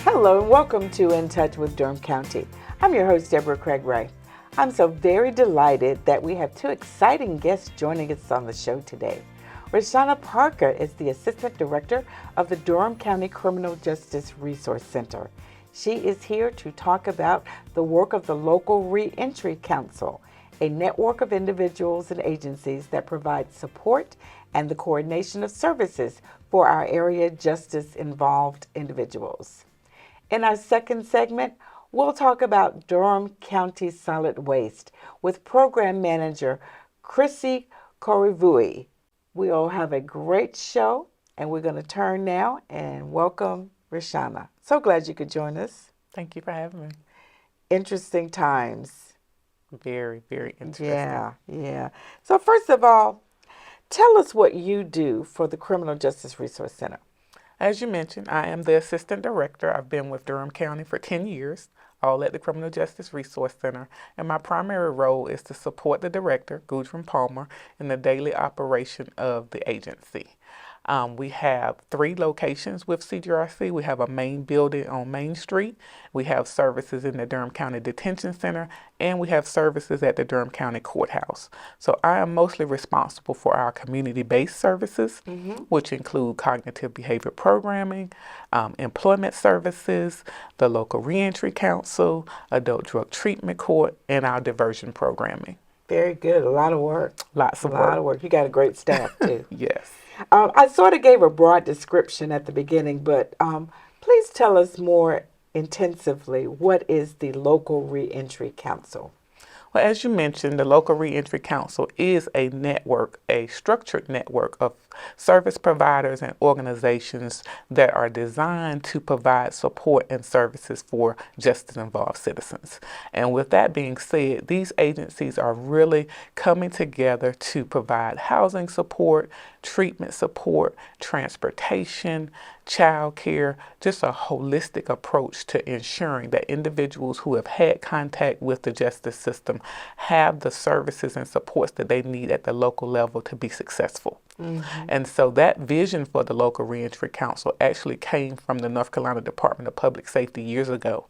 Hello and welcome to In Touch with Durham County. I'm your host, Deborah Craig-Ray. I'm so very delighted that we have two exciting guests joining us on the show today. Roshanna Parker is the Assistant Director of the Durham County Criminal Justice Resource Center. She is here to talk about the work of the Local Reentry Council, a network of individuals and agencies that provide support and the coordination of services for our area justice-involved individuals. In our second segment, we'll talk about Durham County solid waste with Program Manager Chrissie Koroivui. We'll have a great show, and we're going to turn now and welcome Roshanna. So glad you could join us. Thank you for having me. Interesting times. Very, very interesting. Yeah. So first of all, tell us what you do for the Criminal Justice Resource Center. As you mentioned, I am the Assistant Director. I've been with Durham County for 10 years, all at the Criminal Justice Resource Center, and my primary role is to support the Director, Gudrun Palmer, in the daily operation of the agency. We have 3 locations with CJRC. We have a main building on Main Street. We have services in the Durham County Detention Center, and we have services at the Durham County Courthouse. So I am mostly responsible for our community-based services, which include cognitive behavior programming, employment services, the Local Reentry Council, Adult Drug Treatment Court, and our diversion programming. Very good. A lot of work. Lots of work. A lot of work. You got a great staff, too. Yes. I sort of gave a broad description at the beginning, but please tell us more intensively, what is the Local Reentry Council? Well, as you mentioned, the Local Reentry Council is a network, a structured network of service providers and organizations that are designed to provide support and services for justice-involved citizens. And with that being said, these agencies are really coming together to provide housing support, treatment support, transportation, child care, just a holistic approach to ensuring that individuals who have had contact with the justice system have the services and supports that they need at the local level to be successful. And so that vision for the Local Reentry Council actually came from the North Carolina Department of Public Safety years ago.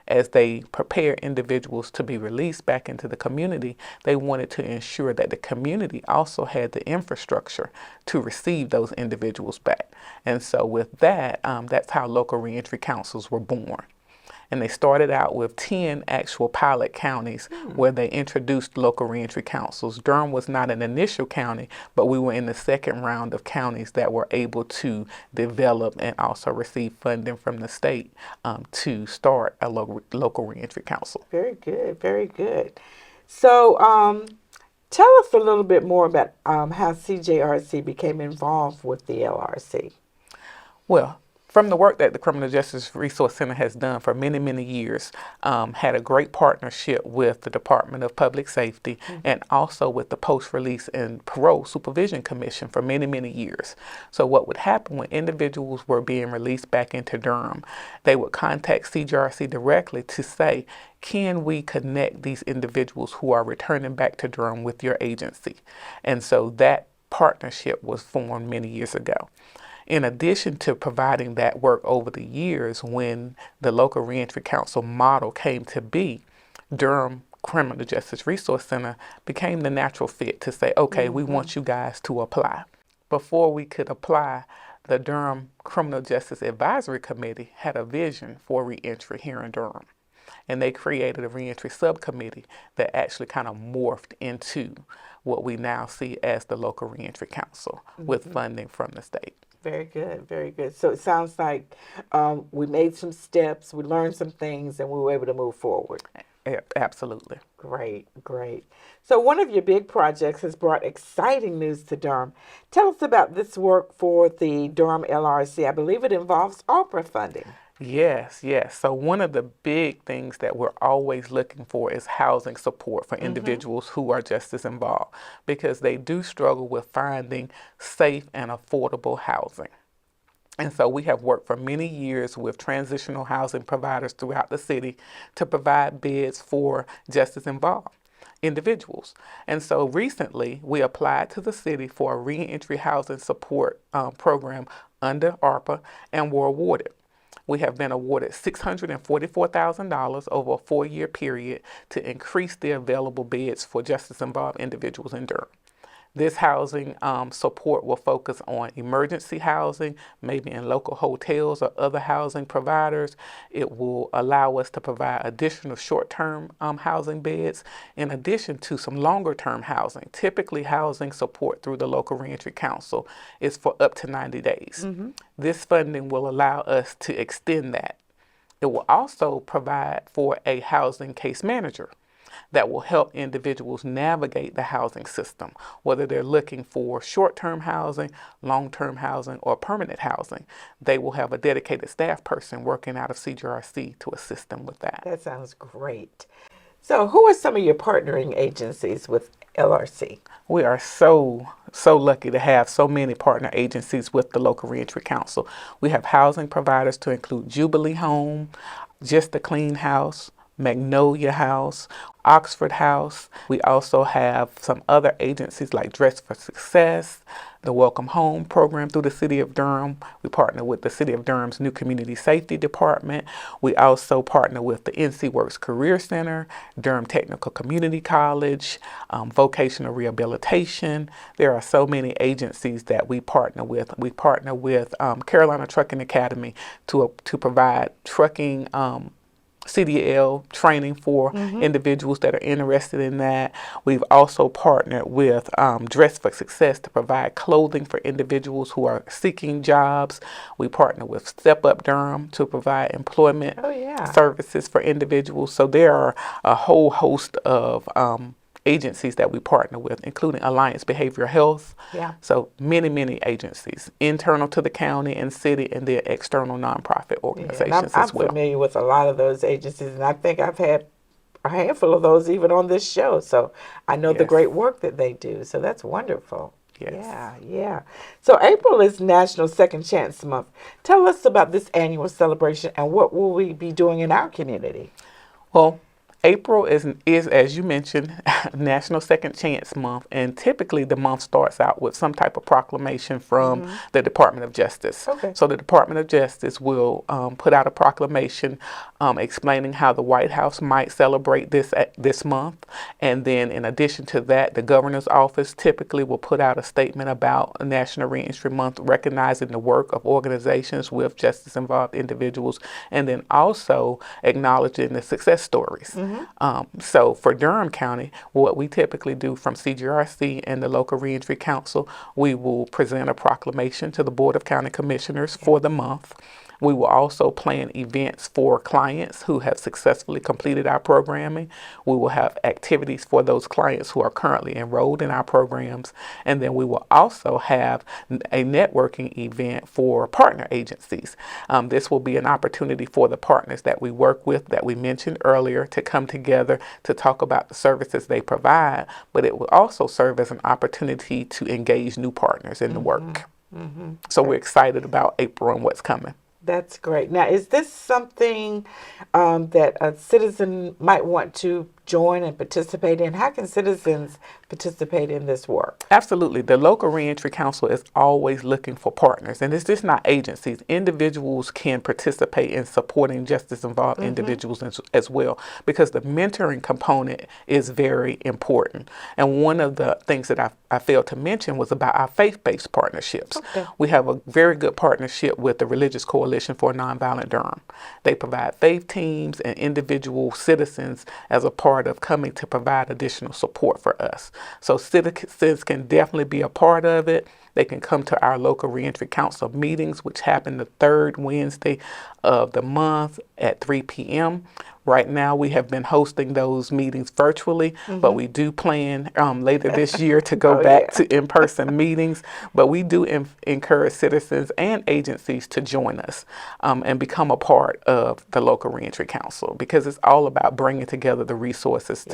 As they prepare individuals to be released back into the community, they wanted to ensure that the community also had the infrastructure to receive those individuals back. And so with that, that's how local reentry councils were born. And they started out with 10 actual pilot counties where they introduced local reentry councils. Durham was not an initial county, but we were in the second round of counties that were able to develop and also receive funding from the state to start a local reentry council. Very good, very good. So tell us a little bit more about how CJRC became involved with the LRC. Well, from the work that the Criminal Justice Resource Center has done for many, many years, had a great partnership with the Department of Public Safety and also with the Post-Release and Parole Supervision Commission for many, many years. So what would happen when individuals were being released back into Durham, they would contact CJRC directly to say, can we connect these individuals who are returning back to Durham with your agency? And so that partnership was formed many years ago. In addition to providing that work over the years, when the Local Reentry Council model came to be, Durham Criminal Justice Resource Center became the natural fit to say, okay, we want you guys to apply. Before we could apply, the Durham Criminal Justice Advisory Committee had a vision for reentry here in Durham. And they created a reentry subcommittee that actually kind of morphed into what we now see as the Local Reentry Council with funding from the state. Very good, very good. So it sounds like we made some steps, we learned some things, and we were able to move forward. Absolutely. Great, great. So one of your big projects has brought exciting news to Durham. Tell us about this work for the Durham LRC. I believe it involves ARPA funding. Yes. So one of the big things that we're always looking for is housing support for individuals who are justice involved, because they do struggle with finding safe and affordable housing. And so we have worked for many years with transitional housing providers throughout the city to provide beds for justice involved individuals. And so recently we applied to the city for a reentry housing support program under ARPA and were awarded. We have been awarded $644,000 over a 4-year period to increase the available beds for justice-involved individuals in Durham. This housing support will focus on emergency housing, maybe in local hotels or other housing providers. It will allow us to provide additional short-term housing beds in addition to some longer-term housing. Typically, housing support through the Local Reentry Council is for up to 90 days. This funding will allow us to extend that. It will also provide for a housing case manager that will help individuals navigate the housing system, whether they're looking for short-term housing, long-term housing, or permanent housing. They will have a dedicated staff person working out of CGRC to assist them with that. That sounds great. So who are some of your partnering agencies with LRC? We are so lucky to have so many partner agencies with the Local Reentry Council. We have housing providers to include Jubilee Home, Just a Clean House, Magnolia House, Oxford House. We also have some other agencies like Dress for Success, the Welcome Home program through the City of Durham. We partner with the City of Durham's new Community Safety Department. We also partner with the NC Works Career Center, Durham Technical Community College, Vocational Rehabilitation. There are so many agencies that we partner with. We partner with Carolina Trucking Academy to provide trucking CDL training for individuals that are interested in that. We've also partnered with Dress for Success to provide clothing for individuals who are seeking jobs. We partner with Step Up Durham to provide employment services for individuals. So there are a whole host of agencies that we partner with, including Alliance Behavioral Health. So many agencies, internal to the county and city, and then external nonprofit organizations as well. I'm familiar with a lot of those agencies, and I think I've had a handful of those even on this show. So I know the great work that they do. So that's wonderful. Yeah. So April is National Second Chance Month. Tell us about this annual celebration and what will we be doing in our community? Well, April is, as you mentioned, National Second Chance Month, and typically the month starts out with some type of proclamation from the Department of Justice. So the Department of Justice will put out a proclamation explaining how the White House might celebrate this month, and then in addition to that, the Governor's Office typically will put out a statement about National Reentry Month, recognizing the work of organizations with justice-involved individuals, and then also acknowledging the success stories. So for Durham County, what we typically do from CGRC and the Local Reentry Council, we will present a proclamation to the Board of County Commissioners for the month. We will also plan events for clients who have successfully completed our programming. We will have activities for those clients who are currently enrolled in our programs. And then we will also have a networking event for partner agencies. This will be an opportunity for the partners that we work with, that we mentioned earlier, to come together to talk about the services they provide. But it will also serve as an opportunity to engage new partners in the work. So we're excited about April and what's coming. That's great. Now, is this something that a citizen might want to join and participate in? How can citizens participate in this work? Absolutely. The Local Reentry Council is always looking for partners, and it's just not agencies. Individuals can participate in supporting justice-involved individuals as well, because the mentoring component is very important. And one of the things that I failed to mention was about our faith-based partnerships. We have a very good partnership with the Religious Coalition for Nonviolent Durham. They provide faith teams and individual citizens as a part of coming to provide additional support for us. So citizens can definitely be a part of it. They can come to our Local Reentry Council meetings, which happen the third Wednesday of the month at 3 p.m. Right now, we have been hosting those meetings virtually, but we do plan later this year to go back to in-person meetings. But we do encourage citizens and agencies to join us and become a part of the Local Reentry Council, because it's all about bringing together the resources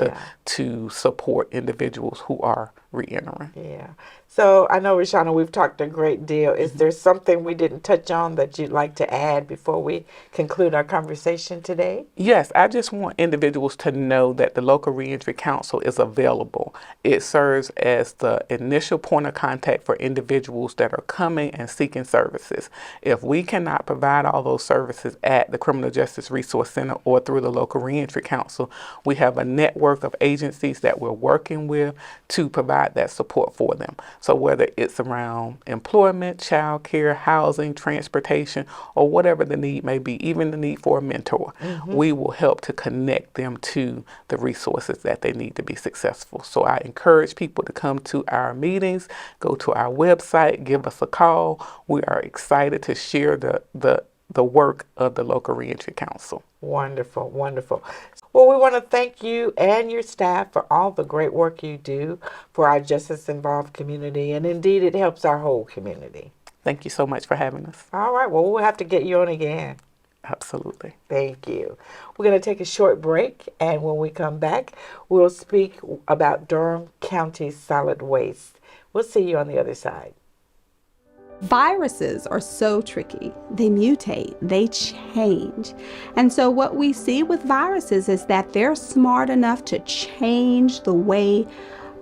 to support individuals who are reentering. Yeah. So I know, Roshanna, we've talked a great deal. Is there something we didn't touch on that you'd like to add before we conclude our conversation today? Yes, I just want individuals to know that the Local Reentry Council is available. It serves as the initial point of contact for individuals that are coming and seeking services. If we cannot provide all those services at the Criminal Justice Resource Center or through the Local Reentry Council, we have a network of agencies that we're working with to provide that support for them. So whether it's around employment, child care, housing, transportation, or whatever the need may be, even the need for a mentor, we will help to connect them to the resources that they need to be successful. So I encourage people to come to our meetings, go to our website, give us a call. We are excited to share the work of the Local Reentry Council. Wonderful, wonderful. Well, we want to thank you and your staff for all the great work you do for our justice-involved community, and indeed it helps our whole community. Thank you so much for having us. All right, well, we'll have to get you on again. Absolutely. Thank you. We're going to take a short break, and when we come back, we'll speak about Durham County solid waste. We'll see you on the other side. Viruses are so tricky. They mutate, they change. And so what we see with viruses is that they're smart enough to change the way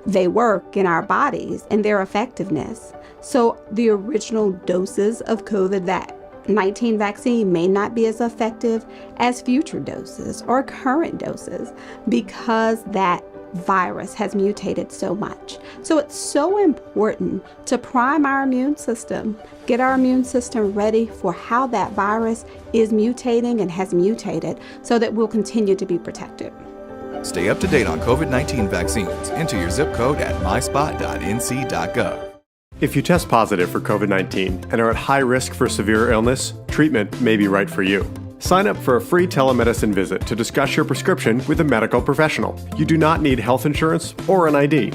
they work in our bodies and their effectiveness. So the original doses of COVID-19 vaccine may not be as effective as future doses or current doses because that virus has mutated so much. So it's so important to prime our immune system, get our immune system ready for how that virus is mutating and has mutated so that we'll continue to be protected. Stay up to date on COVID-19 vaccines. Enter your zip code at myspot.nc.gov. If you test positive for COVID-19 and are at high risk for severe illness, treatment may be right for you. Sign up for a free telemedicine visit to discuss your prescription with a medical professional. You do not need health insurance or an ID.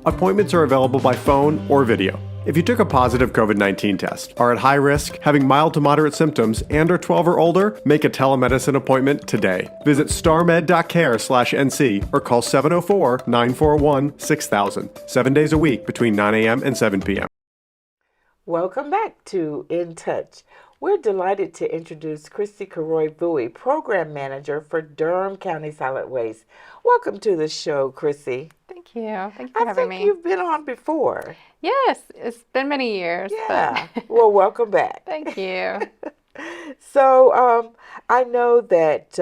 Appointments are available by phone or video. If you took a positive COVID-19 test, are at high risk, having mild to moderate symptoms, and are 12 or older, make a telemedicine appointment today. Visit starmed.care/NC or call 704-941-6000, 7 days a week between 9 a.m. and 7 p.m. Welcome back to In Touch. We're delighted to introduce Chrissie Koroivui, Program Manager for Durham County Solid Waste. Welcome to the show, Chrissie. Thank you. Thank you for having me. I think you've been on before. Yes, it's been many years. Yeah. Well, welcome back. Thank you. So I know that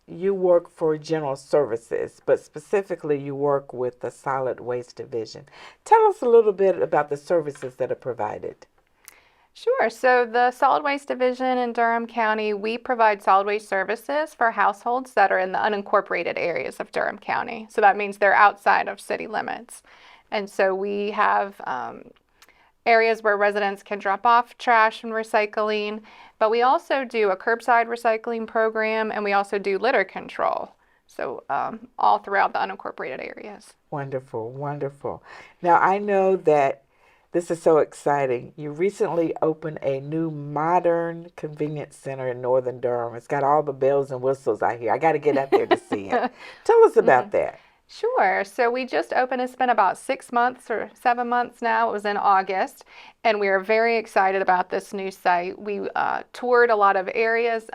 you work for General Services, but specifically you work with the Solid Waste Division. Tell us a little bit about the services that are provided. Sure. So the Solid Waste Division in Durham County, we provide solid waste services for households that are in the unincorporated areas of Durham County. So that means they're outside of city limits. And so we have areas where residents can drop off trash and recycling, but we also do a curbside recycling program, and we also do litter control. So all throughout the unincorporated areas. Wonderful, wonderful. Now I know that this is so exciting. You recently opened a new modern convenience center in Northern Durham. It's got all the bells and whistles out here. I got to get out there to see it. Tell us about that. Sure. So we just opened. It's been about 6 months or 7 months now. It was in August, and we are very excited about this new site. We toured a lot of areas,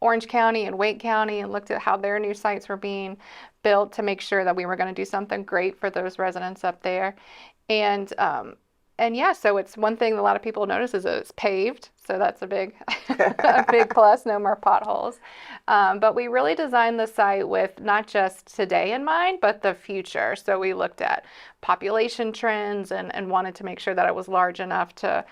Orange County and Wake County, and looked at how their new sites were being built to make sure that we were going to do something great for those residents up there. And yeah, so it's one thing a lot of people notice is that it's paved. So that's a big, a big plus, no more potholes. But we really designed the site with not just today in mind, but the future. So we looked at population trends and wanted to make sure that it was large enough to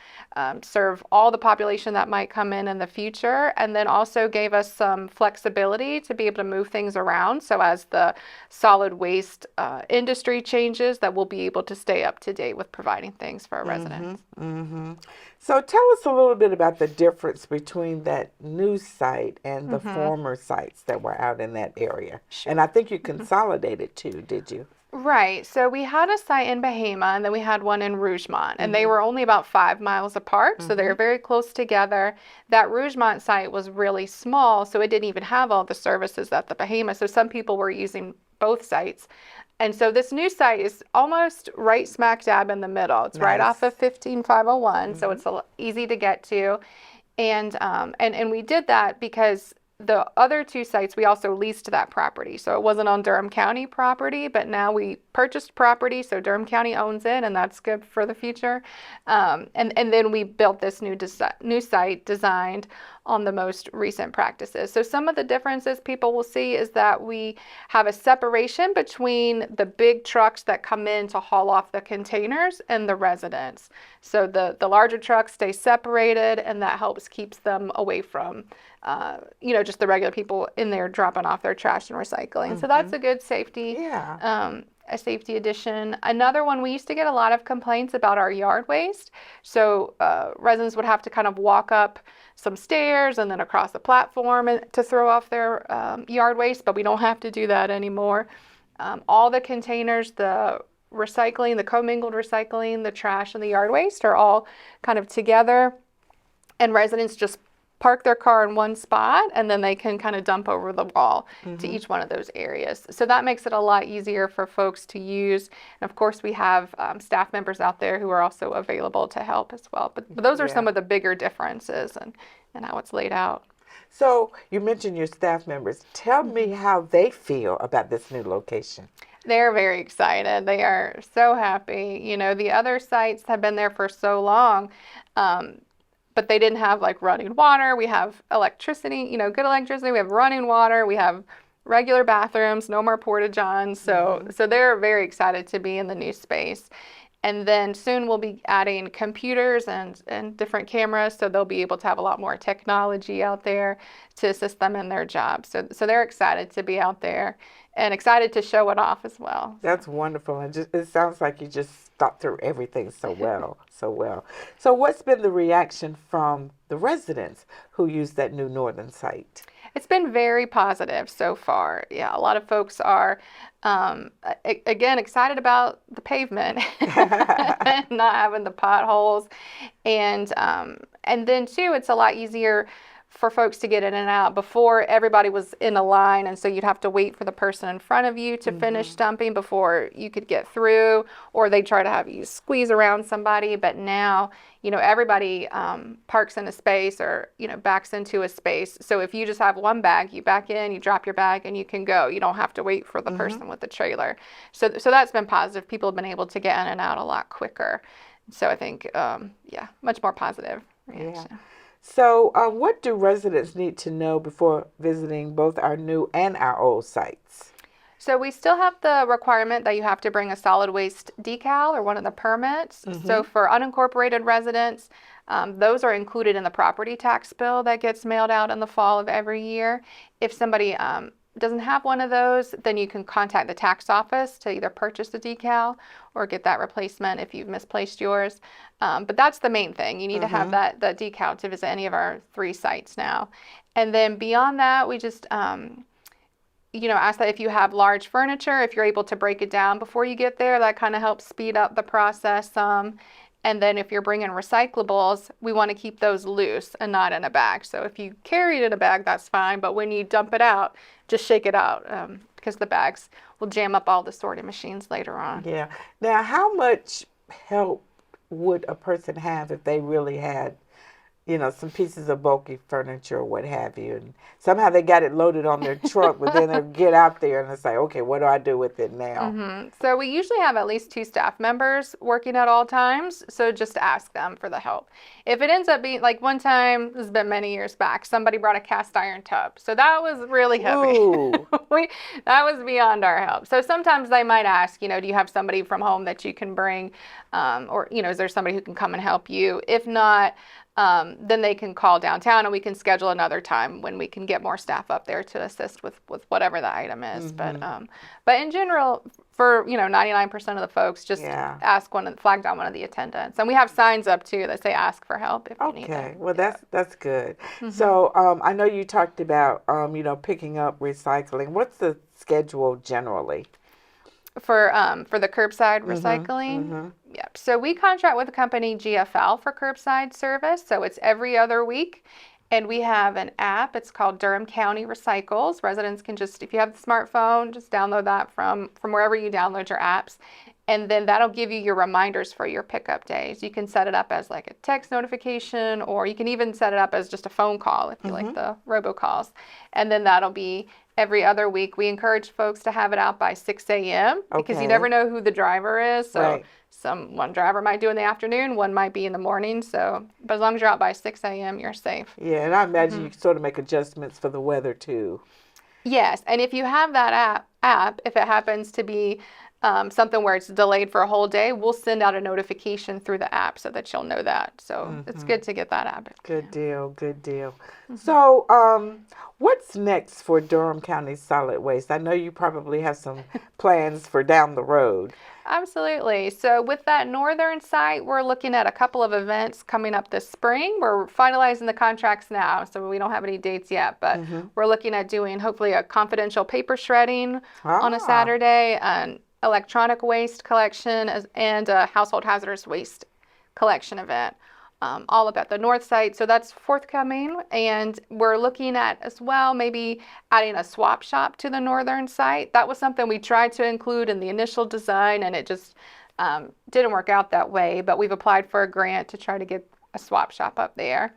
serve all the population that might come in the future, and then also gave us some flexibility to be able to move things around. So as the solid waste industry changes, that we'll be able to stay up to date with providing things for our residents. So tell us a little bit about the difference between that new site and the former sites that were out in that area. Sure. And I think you consolidated too, did you? Right. So we had a site in Bahama, and then we had one in Rougemont, and they were only about 5 miles apart, so they were very close together. That Rougemont site was really small, so it didn't even have all the services that the Bahama. So some people were using both sites And so this new site is almost right smack dab in the middle. It's right off of 15501, so it's easy to get to. And we did that because the other two sites, we also leased that property. So it wasn't on Durham County property, but now we purchased property, so Durham County owns it, and that's good for the future. And then we built this new site designed on the most recent practices. So some of the differences people will see is that we have a separation between the big trucks that come in to haul off the containers and the residents. So the larger trucks stay separated, and that helps keeps them away from just the regular people in there dropping off their trash and recycling. So that's a good safety, a safety addition. Another one, we used to get a lot of complaints about our yard waste. So residents would have to kind of walk up some stairs and then across the platform to throw off their yard waste, but we don't have to do that anymore. All the containers, the recycling, the commingled recycling, the trash, and the yard waste are all kind of together, and residents just park their car in one spot, and then they can kind of dump over the wall to each one of those areas. So that makes it a lot easier for folks to use. And of course, we have staff members out there who are also available to help as well. But those are some of the bigger differences and how it's laid out. So you mentioned your staff members. Tell me how they feel about this new location. They're very excited. They are so happy. You know, the other sites have been there for so long, but they didn't have like running water. We have electricity, good electricity. We have running water. We have regular bathrooms, no more porta-johns. So they're very excited to be in the new space. And then soon we'll be adding computers and different cameras, so they'll be able to have a lot more technology out there to assist them in their job. So they're excited to be out there and excited to show it off as well. That's wonderful. And it sounds like you just thought through everything so well, so well. So what's been the reaction from the residents who use that new northern site? It's been very positive so far. Yeah, a lot of folks are, again, excited about the pavement and not having the potholes. And then, too, it's a lot easier for folks to get in and out. Before, everybody was in a line, and so you'd have to wait for the person in front of you to finish dumping before you could get through, or they try to have you squeeze around somebody. But now, everybody parks in a space or, backs into a space. So if you just have one bag, you back in, you drop your bag, and you can go. You don't have to wait for the person with the trailer. So that's been positive. People have been able to get in and out a lot quicker. So I think, much more positive reaction. Yeah. So what do residents need to know before visiting both our new and our old sites? So we still have the requirement that you have to bring a solid waste decal or one of the permits. So for unincorporated residents, those are included in the property tax bill that gets mailed out in the fall of every year. If somebody doesn't have one of those, then you can contact the tax office to either purchase the decal or get that replacement if you've misplaced yours. But that's the main thing. You need to have that decal to visit any of our 3 sites now. And then beyond that, we just ask that if you have large furniture, if you're able to break it down before you get there, that kind of helps speed up the process some. And then if you're bringing recyclables, we want to keep those loose and not in a bag. So if you carry it in a bag, that's fine. But when you dump it out, just shake it out because the bags will jam up all the sorting machines later on. Yeah. Now, how much help would a person have if they really had, some pieces of bulky furniture or what have you, and somehow they got it loaded on their truck, but then they get out there and it's like, okay, what do I do with it now? So we usually have at least 2 staff members working at all times, so just ask them for the help. If it ends up being, like one time, this has been many years back, somebody brought a cast iron tub, so that was really heavy. That was beyond our help. So sometimes they might ask, do you have somebody from home that you can bring, or, is there somebody who can come and help you? If not, then they can call downtown and we can schedule another time when we can get more staff up there to assist with whatever the item is. But in general, for 99% of the folks, just flag down one of the attendants. And we have signs up too that say ask for help if you need it. Okay, well that's good. So I know you talked about picking up recycling. What's the schedule generally? For the curbside recycling? Yep. So we contract with the company GFL for curbside service. So it's every other week. And we have an app. It's called Durham County Recycles. Residents can just, if you have the smartphone, just download that from wherever you download your apps. And then that'll give you your reminders for your pickup days. You can set it up as like a text notification, or you can even set it up as just a phone call if you like the robocalls. And then that'll be every other week. We encourage folks to have it out by 6 a.m. because you never know who the driver is. So one driver might do in the afternoon, one might be in the morning. So, but as long as you're out by 6 a.m., you're safe. Yeah, and I imagine you sort of make adjustments for the weather too. Yes, and if you have that app, if it happens to be something where it's delayed for a whole day, we'll send out a notification through the app so that you'll know that. So it's good to get that app. Good deal, good deal. So what's next for Durham County Solid Waste? I know you probably have some plans for down the road. Absolutely. So with that northern site, we're looking at a couple of events coming up this spring. We're finalizing the contracts now, so we don't have any dates yet, but we're looking at doing hopefully a confidential paper shredding on a Saturday, an electronic waste collection, and a household hazardous waste collection event, all up at the north site. So that's forthcoming, and we're looking at as well maybe adding a swap shop to the northern site. That was something we tried to include in the initial design, and it just didn't work out that way, but we've applied for a grant to try to get a swap shop up there.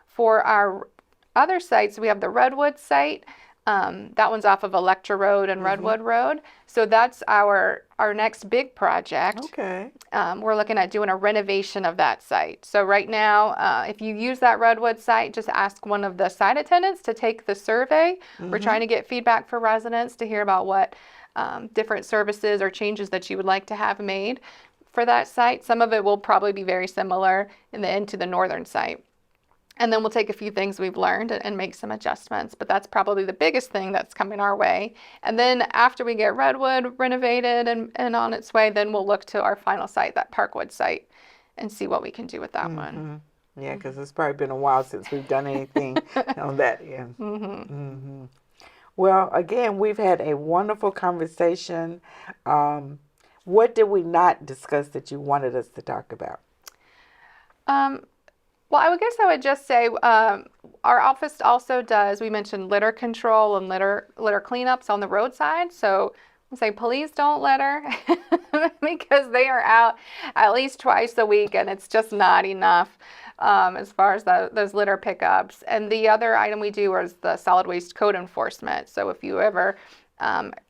For our other sites, we have the Redwood site. That one's off of Electra Road and Redwood Road. So that's our next big project. Okay. We're looking at doing a renovation of that site. So right now, if you use that Redwood site, just ask one of the site attendants to take the survey. We're trying to get feedback for residents to hear about what different services or changes that you would like to have made for that site. Some of it will probably be very similar into the northern site. And then we'll take a few things we've learned and make some adjustments. But that's probably the biggest thing that's coming our way. And then after we get Redwood renovated and on its way, then we'll look to our final site, that Parkwood site, and see what we can do with that one. Yeah, because it's probably been a while since we've done anything on that end. Well, again, we've had a wonderful conversation. What did we not discuss that you wanted us to talk about? Well, I guess I would just say our office also does, we mentioned litter control and litter cleanups on the roadside. So I say, please don't litter because they are out at least twice a week and it's just not enough as far as those litter pickups. And the other item we do is the solid waste code enforcement. So if you ever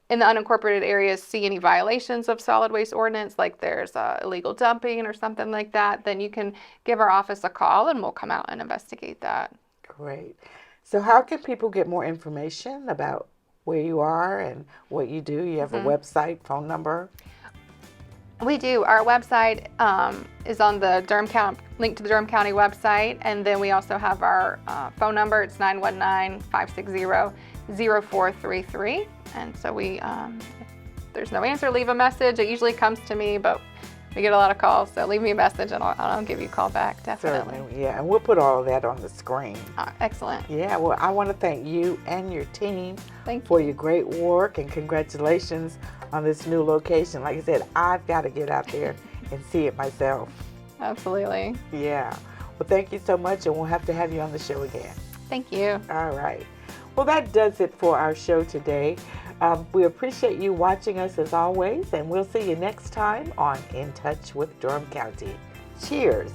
in the unincorporated areas see any violations of solid waste ordinance, like there's illegal dumping or something like that, then you can give our office a call and we'll come out and investigate that. Great. So how can people get more information about where you are and what you do? You have a website, phone number? We do. Our website is on the Durham County, link to the Durham County website, and then we also have our phone number. It's 919-560-0433. And so if there's no answer, leave a message. It usually comes to me, but we get a lot of calls, so leave me a message and I'll give you a call back, definitely. Certainly, yeah, and we'll put all of that on the screen. Excellent. Yeah, well, I want to thank you and your team Thank for you. your great work, and congratulations on this new location. Like I said, I've got to get out there and see it myself. Absolutely. Yeah. Well, thank you so much, and we'll have to have you on the show again. Thank you. All right. Well, that does it for our show today. We appreciate you watching us as always, and we'll see you next time on In Touch with Durham County. Cheers.